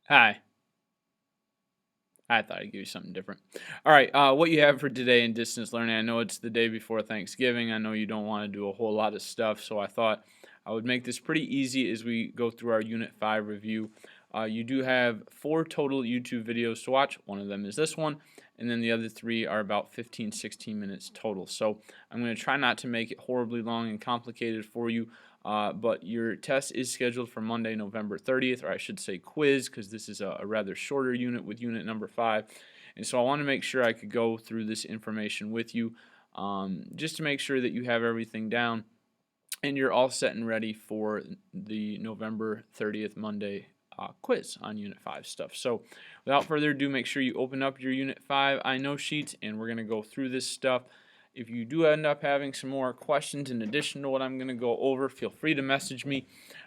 Hi. I thought I'd give you something different. All right, what you have for today in distance learning? I know it's the day before Thanksgiving. I know you don't want to do a whole lot of stuff, so I thought I would make this pretty easy as we go through our Unit 5 review. You do have 4 total YouTube videos to watch. One of them is this one, and then the other 3 are about 15, 16 minutes total. So I'm going to try not to make it horribly long and complicated for you. But your test is scheduled for Monday, November 30th, or I should say quiz, because this is a rather shorter unit with unit number 5. And so I want to make sure I could go through this information with you just to make sure that you have everything down and you're all set and ready for the November 30th Monday quiz on Unit 5 stuff. So without further ado, make sure you open up your Unit 5 I Know sheets, and we're going to go through this stuff. If you do end up having some more questions in addition to what I'm going to go over, feel free to message me.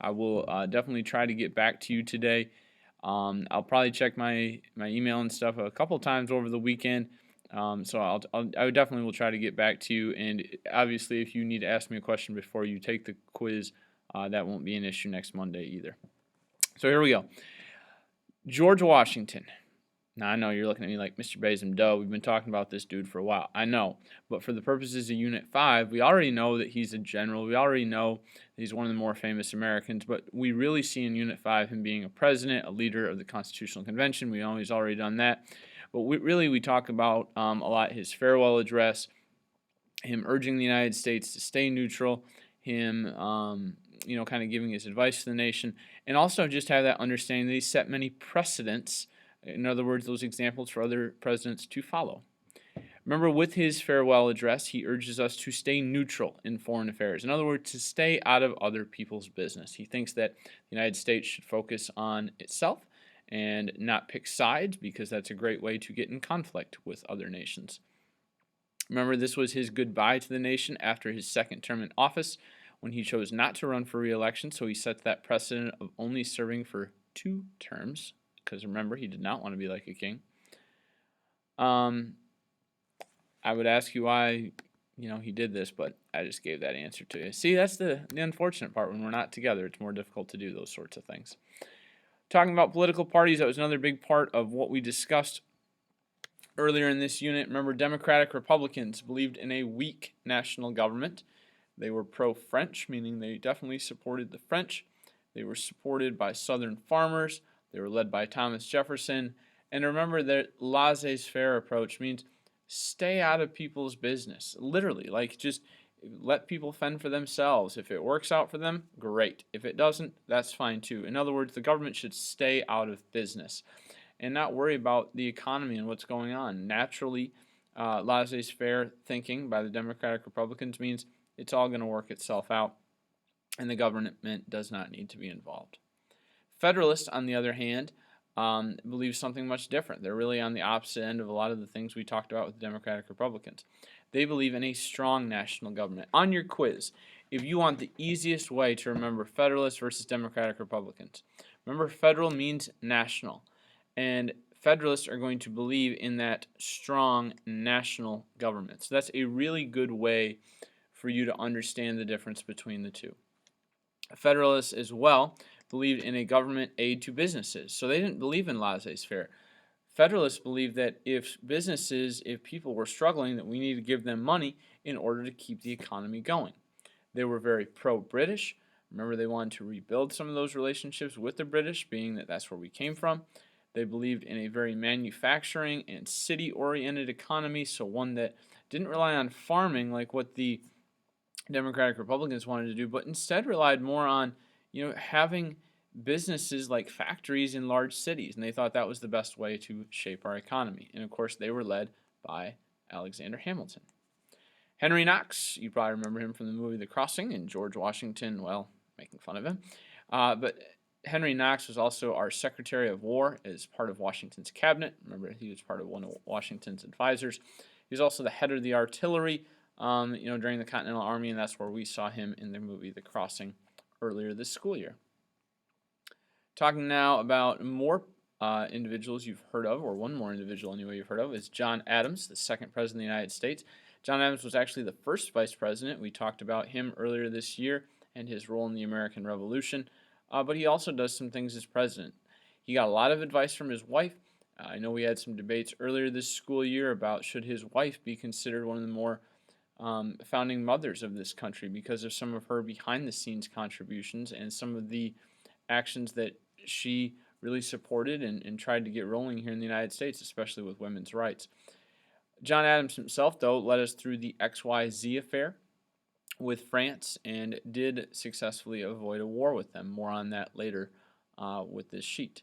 I will definitely try to get back to you today. I'll probably check my email and stuff a couple times over the weekend. So I definitely will try to get back to you. And obviously, if you need to ask me a question before you take the quiz, that won't be an issue next Monday either. So here we go. George Washington. Now, I know you're looking at me like, Mr. Bazem, duh, we've been talking about this dude for a while. I know. But for the purposes of Unit 5, we already know that he's a general. We already know that he's one of the more famous Americans. But we really see in Unit 5 him being a president, a leader of the Constitutional Convention. We know he's already done that. But we talk about a lot his farewell address, him urging the United States to stay neutral, him kind of giving his advice to the nation, and also just have that understanding that he set many precedents. In other words, those examples for other presidents to follow. Remember, with his farewell address, he urges us to stay neutral in foreign affairs. In other words, to stay out of other people's business. He thinks that the United States should focus on itself and not pick sides, because that's a great way to get in conflict with other nations. Remember, this was his goodbye to the nation after his second term in office, when he chose not to run for re-election, so he sets that precedent of only serving for 2 terms, because remember, he did not want to be like a king. I would ask you why, he did this, but I just gave that answer to you. See, that's the unfortunate part. When we're not together, it's more difficult to do those sorts of things. Talking about political parties, that was another big part of what we discussed earlier in this unit. Remember, Democratic Republicans believed in a weak national government. They were pro-French, meaning they definitely supported the French. They were supported by Southern farmers. They were led by Thomas Jefferson. And remember that laissez-faire approach means stay out of people's business. Literally, like, just let people fend for themselves. If it works out for them, great. If it doesn't, that's fine too. In other words, the government should stay out of business and not worry about the economy and what's going on. Naturally, laissez-faire thinking by the Democratic Republicans means it's all going to work itself out, and the government does not need to be involved. Federalists, on the other hand, believe something much different. They're really on the opposite end of a lot of the things we talked about with the Democratic Republicans. They believe in a strong national government. On your quiz, if you want the easiest way to remember Federalists versus Democratic Republicans, remember federal means national, and Federalists are going to believe in that strong national government. So that's a really good way for you to understand the difference between the two. Federalists as well believed in a government aid to businesses. So they didn't believe in laissez-faire. Federalists believed that if people were struggling, that we need to give them money in order to keep the economy going. They were very pro-British. Remember, they wanted to rebuild some of those relationships with the British, being that that's where we came from. They believed in a very manufacturing and city-oriented economy, so one that didn't rely on farming like what the Democratic Republicans wanted to do, but instead relied more on, having businesses like factories in large cities, and they thought that was the best way to shape our economy. And of course, they were led by Alexander Hamilton. Henry Knox, you probably remember him from the movie The Crossing, and George Washington, well, making fun of him. But Henry Knox was also our Secretary of War as part of Washington's cabinet. Remember, he was part of one of Washington's advisors. He was also the head of the artillery, during the Continental Army, and that's where we saw him in the movie The Crossing earlier this school year. Talking now about more individuals you've heard of, or one more individual anyway you've heard of, is John Adams, the second president of the United States. John Adams was actually the first vice president. We talked about him earlier this year and his role in the American Revolution, but he also does some things as president. He got a lot of advice from his wife. I know we had some debates earlier this school year about should his wife be considered one of the more founding mothers of this country because of some of her behind the scenes contributions and some of the actions that she really supported and tried to get rolling here in the United States, especially with women's rights. John Adams himself, though, led us through the XYZ affair with France and did successfully avoid a war with them. More on that later with this sheet.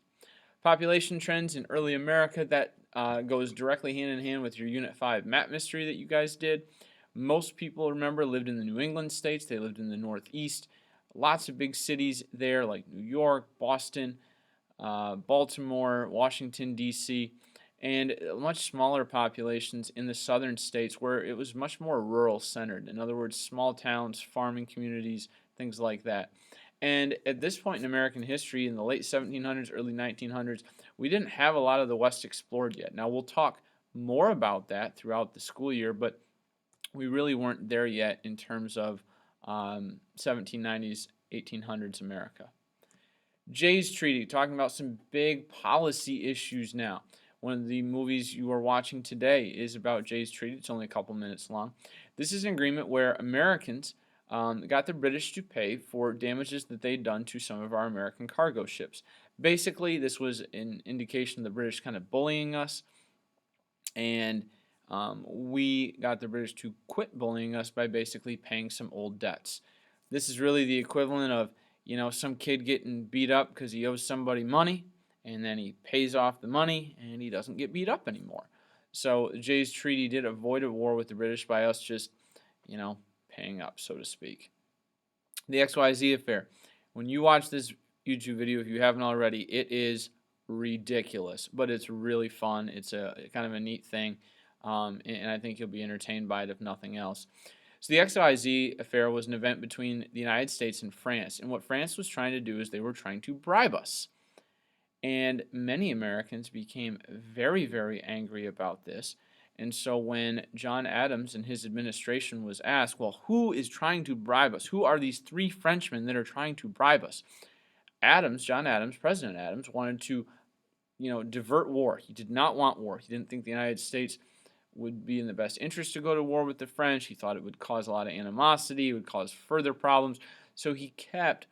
Population trends in early America, that goes directly hand in hand with your Unit 5 map mystery that you guys did. Most people, remember, lived in the New England states. They lived in the Northeast. Lots of big cities there like New York, Boston, Baltimore, Washington, D.C., and much smaller populations in the southern states where it was much more rural centered. In other words, small towns, farming communities, things like that. And at this point in American history, in the late 1700s, early 1900s, we didn't have a lot of the West explored yet. Now, we'll talk more about that throughout the school year, but we really weren't there yet in terms of 1790s, 1800s America. Jay's Treaty, talking about some big policy issues now. One of the movies you are watching today is about Jay's Treaty. It's only a couple minutes long. This is an agreement where Americans got the British to pay for damages that they'd done to some of our American cargo ships. Basically, this was an indication of the British kind of bullying us, and we got the British to quit bullying us by basically paying some old debts. This is really the equivalent of, some kid getting beat up because he owes somebody money, and then he pays off the money, and he doesn't get beat up anymore. So Jay's Treaty did avoid a war with the British by us just, paying up, so to speak. The XYZ affair. When you watch this YouTube video, if you haven't already, it is ridiculous, but it's really fun. It's a kind of a neat thing, and I think you'll be entertained by it if nothing else. So the XYZ affair was an event between the United States and France, and what France was trying to do is they were trying to bribe us. And many Americans became very, very angry about this. And so when John Adams and his administration was asked, well, who is trying to bribe us? Who are these three Frenchmen that are trying to bribe us? John Adams, President Adams, wanted to, divert war. He did not want war. He didn't think the United States would be in the best interest to go to war with the French. He thought it would cause a lot of animosity. It would cause further problems. So he kept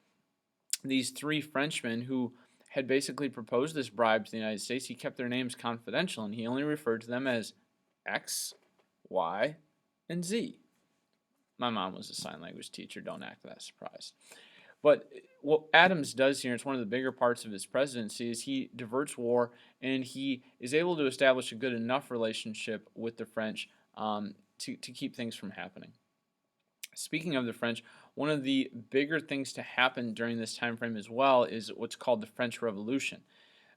these three Frenchmen who had basically proposed this bribe to the United States. He kept their names confidential, and he only referred to them as X, Y, and Z. My mom was a sign language teacher. Don't act that surprised. But what Adams does here, it's one of the bigger parts of his presidency, is he diverts war, and he is able to establish a good enough relationship with the French to keep things from happening. Speaking of the French, one of the bigger things to happen during this time frame as well is what's called the French Revolution.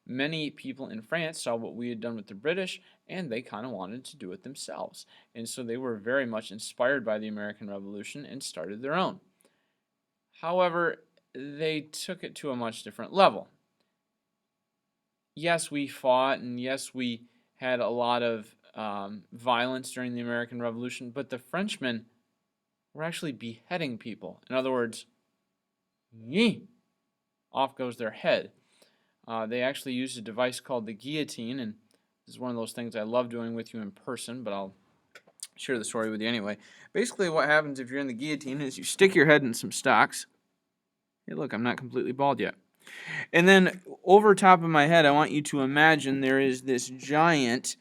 Many people in France saw what we had done with the British, and they kind of wanted to do it themselves. And so they were very much inspired by the American Revolution and started their own. However, they took it to a much different level. Yes, we fought, and yes, we had a lot of violence during the American Revolution, but the Frenchmen were actually beheading people. In other words, off goes their head. They actually used a device called the guillotine, and this is one of those things I love doing with you in person, but I'll share the story with you anyway. Basically, what happens if you're in the guillotine is you stick your head in some stocks. Hey, look, I'm not completely bald yet. And then over top of my head, I want you to imagine there is this giant,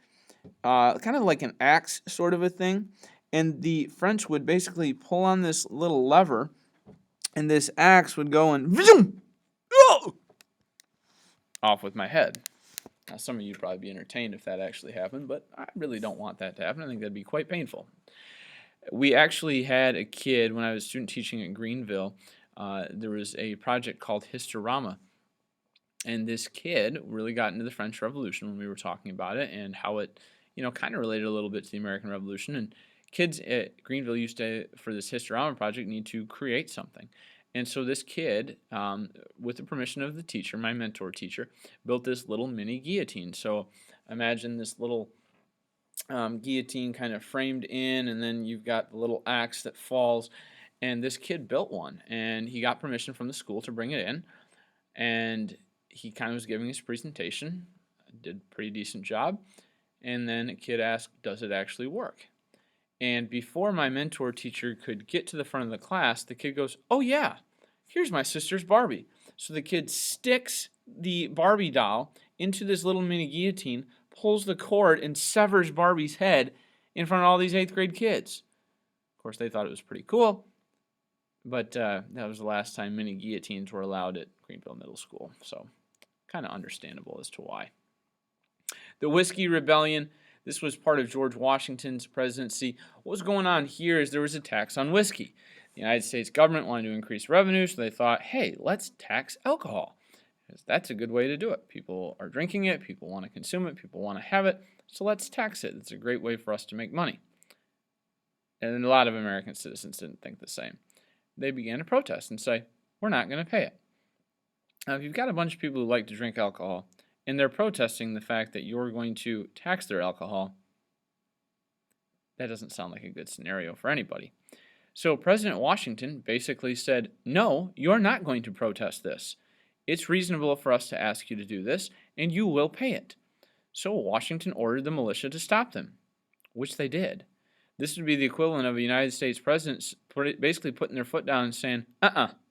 kind of like an axe sort of a thing, and the French would basically pull on this little lever, and this axe would go and off with my head. Now, some of you would probably be entertained if that actually happened, but I really don't want that to happen. I think that'd be quite painful. We actually had a kid, when I was student teaching at Greenville, there was a project called Historama, and this kid really got into the French Revolution when we were talking about it and how it, kind of related a little bit to the American Revolution. And kids at Greenville used to, for this Historama project, need to create something. And so this kid, with the permission of the teacher, my mentor teacher, built this little mini guillotine. So imagine this little guillotine kind of framed in, and then you've got the little axe that falls. And this kid built one, and he got permission from the school to bring it in. And he kind of was giving his presentation, did a pretty decent job, and then a kid asked, does it actually work? And before my mentor teacher could get to the front of the class, the kid goes, oh yeah, here's my sister's Barbie. So the kid sticks the Barbie doll into this little mini guillotine, pulls the cord, and severs Barbie's head in front of all these 8th grade kids. Of course, they thought it was pretty cool, but that was the last time mini guillotines were allowed at Greenville Middle School. So kind of understandable as to why. The Whiskey Rebellion. This was part of George Washington's presidency. What was going on here is there was a tax on whiskey. The United States government wanted to increase revenue, so they thought, hey, let's tax alcohol. That's a good way to do it. People are drinking it, people want to consume it, people want to have it, so let's tax it. It's a great way for us to make money. And a lot of American citizens didn't think the same. They began to protest and say, we're not going to pay it. Now, if you've got a bunch of people who like to drink alcohol, and they're protesting the fact that you're going to tax their alcohol, that doesn't sound like a good scenario for anybody. So President Washington basically said, no, you're not going to protest this. It's reasonable for us to ask you to do this, and you will pay it. So Washington ordered the militia to stop them, which they did. This would be the equivalent of a United States president basically putting their foot down and saying,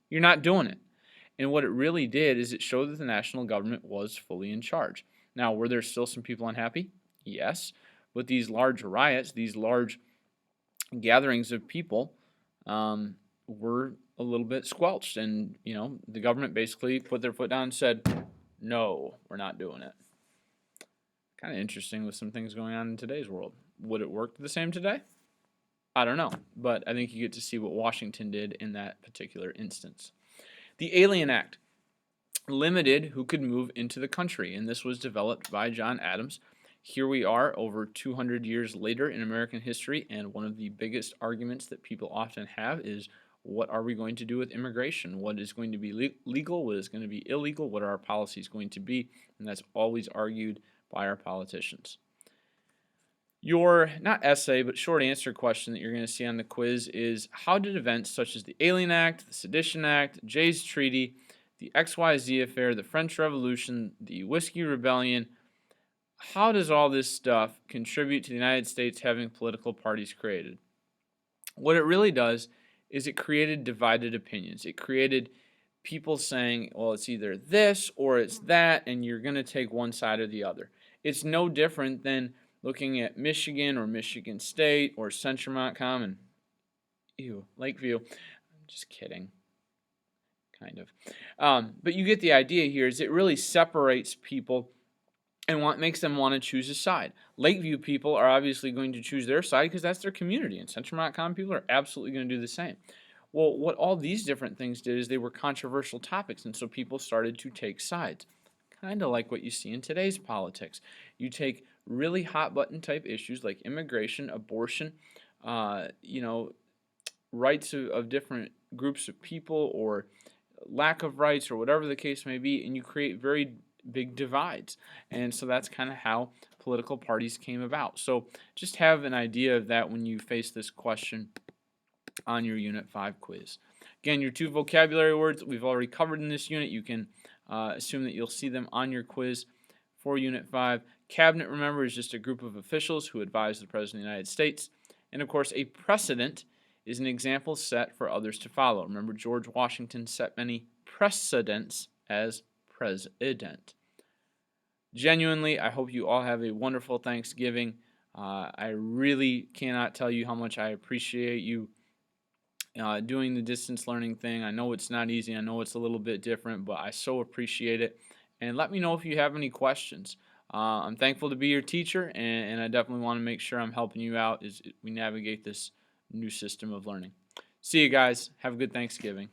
you're not doing it. And what it really did is it showed that the national government was fully in charge. Now, were there still some people unhappy? Yes. But these large riots, these large gatherings of people were a little bit squelched. And, the government basically put their foot down and said, no, we're not doing it. Kind of interesting with some things going on in today's world. Would it work the same today? I don't know. But I think you get to see what Washington did in that particular instance. The Alien Act limited who could move into the country, and this was developed by John Adams. Here we are over 200 years later in American history, and one of the biggest arguments that people often have is, what are we going to do with immigration? What is going to be legal? What is going to be illegal? What are our policies going to be? And that's always argued by our politicians. Your, not essay, but short answer question that you're going to see on the quiz is, how did events such as the Alien Act, the Sedition Act, Jay's Treaty, the XYZ affair, the French Revolution, the Whiskey Rebellion, how does all this stuff contribute to the United States having political parties created? What it really does is it created divided opinions. It created people saying, well, it's either this or it's that, and you're going to take one side or the other. It's no different than looking at Michigan or Michigan State or Centremont Common. Lakeview. I'm just kidding. Kind of. But you get the idea here is it really separates people and makes them want to choose a side. Lakeview people are obviously going to choose their side because that's their community, and Centremont Common people are absolutely going to do the same. Well, what all these different things did is they were controversial topics, and so people started to take sides. Kind of like what you see in today's politics. You take really hot button type issues like immigration, abortion, rights of different groups of people, or lack of rights, or whatever the case may be, and you create very big divides. And so that's kind of how political parties came about. So just have an idea of that when you face this question on your Unit 5 quiz. Again, your 2 vocabulary words that we've already covered in this unit, you can assume that you'll see them on your quiz for Unit 5. Cabinet, remember, is just a group of officials who advise the President of the United States. And of course, a precedent is an example set for others to follow. Remember, George Washington set many precedents as president. Genuinely, I hope you all have a wonderful Thanksgiving. I really cannot tell you how much I appreciate you doing the distance learning thing. I know it's not easy. I know it's a little bit different, but I so appreciate it. And let me know if you have any questions. I'm thankful to be your teacher, and I definitely want to make sure I'm helping you out as we navigate this new system of learning. See you guys. Have a good Thanksgiving.